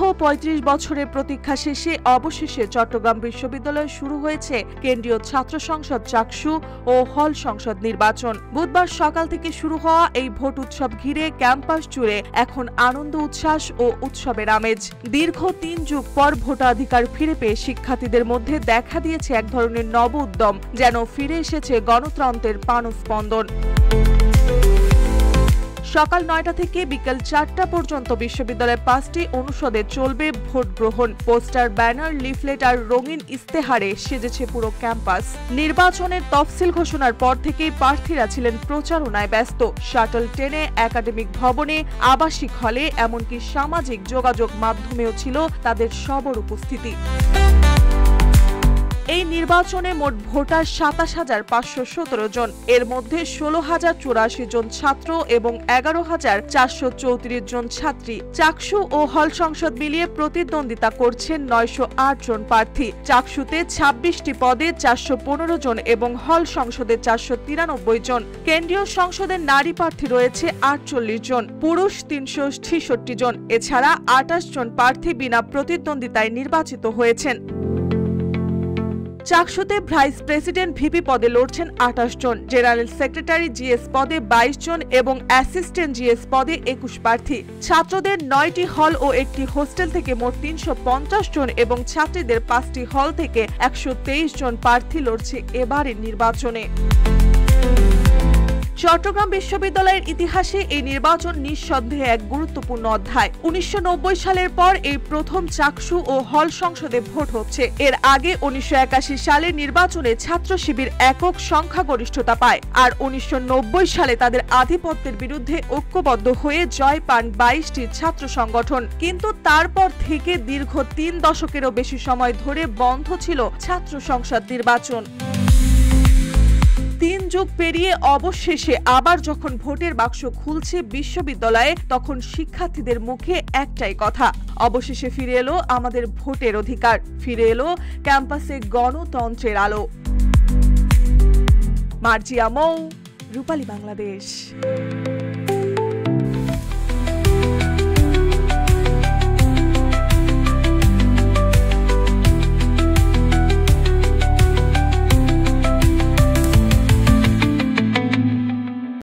৩৫ বছরের প্রতীক্ষা শেষে অবশেষে চট্টগ্রাম বিশ্ববিদ্যালয়ে শুরু হয়েছে কেন্দ্রীয় ছাত্র সংসদ চাকসু ও হল সংসদ নির্বাচন। বুধবার সকাল থেকে শুরু হওয়া এই ভোট উৎসব ঘিরে ক্যাম্পাস জুড়ে এখন আনন্দ উচ্ছ্বাস ও উৎসবের আমেজ। দীর্ঘ ৩ যুগ পর ভোটাধিকার ফিরে পেয়ে শিক্ষার্থীদের মধ্যে দেখা দিয়েছে এক ধরনের নব উদ্যম, যেন ফিরে এসেছে গণতন্ত্রের প্রাণস্পন্দন। সকাল ৯টা থেকে বিকেল ৪টা পর্যন্ত বিশ্ববিদ্যালয়ের ৫টি অনুষদে চলবে ভোট গ্রহণ। পোস্টার, ব্যানার, লিফলেট আর রঙিন ইস্তেহারে সেজেছে পুরো ক্যাম্পাস। নির্বাচনের তফসিল ঘোষণার পর থেকেই প্রার্থীরা ছিলেন প্রচারণায় ব্যস্ত। শাটল ট্রেনে, একাডেমিক ভবনে, আবাসিক হলে, এমনকি সামাজিক যোগাযোগ মাধ্যমেও ছিল তাদের সবার উপস্থিতি। এই নির্বাচনে মোট ভোটার ২৭,৫১৭ জন। এর মধ্যে ১৬,০৮৪ জন ছাত্র এবং ১১,৪৩৪ জন ছাত্রী। চাকসু ও হল সংসদ মিলিয়ে প্রতিদ্বন্দ্বিতা করছেন ৯০৮ জন প্রার্থী। চাকসুতে ২৬টি পদে ৪১৫ জন এবং হল সংসদে ৪৯৩ জন। কেন্দ্রীয় সংসদের নারী প্রার্থী রয়েছে ৪৮ জন, পুরুষ ৩৬৬ জন। এছাড়া ২৮ জন প্রার্থী বিনা প্রতিদ্বন্দ্বিতায় নির্বাচিত হয়েছেন। চাকসুতে ভাইস প্রেসিডেন্ট ভিপি পদে লড়ছেন ২৮ জন, জেনারেল সেক্রেটারি জিএস পদে ২২ জন এবং অ্যাসিস্ট্যান্ট জিএস পদে ২১ প্রার্থী। ছাত্রদের ৯টি হল ও একটি হোস্টেল থেকে মোট ৩৫০ জন এবং ছাত্রীদের ৫টি হল থেকে ১২৩ জন প্রার্থী লড়ছে এবারের নির্বাচনে। চট্টগ্রাম বিশ্ববিদ্যালয়ের ইতিহাসে এই নির্বাচন নিঃসন্দেহে এক গুরুত্বপূর্ণ অধ্যায়। ১৯৯০ সালের পর এই প্রথম চাকসু ও হল সংসদে ভোট হচ্ছে। এর আগে ১৯৮১ সালের নির্বাচনে ছাত্র শিবির একক সংখ্যাগরিষ্ঠতা পায়, আর ১৯৯০ সালে তাদের আধিপত্যের বিরুদ্ধে ঐক্যবদ্ধ হয়ে জয় পান ২২টি ছাত্র সংগঠন। কিন্তু তারপর থেকে দীর্ঘ ৩ দশকেরও বেশি সময় ধরে বন্ধ ছিল ছাত্র সংসদ নির্বাচন। ৩ যুগ পেরিয়ে অবশেষে আবার যখন ভোটের বাক্স খুলছে বিশ্ববিদ্যালয়ে, তখন শিক্ষার্থীদের মুখে একটাই কথা, অবশেষে ফিরে এলো আমাদের ভোটের অধিকার, ফিরে এলো ক্যাম্পাসে গণতন্ত্রের আলো। মার্জিয়া মৌ, রূপালী বাংলাদেশ।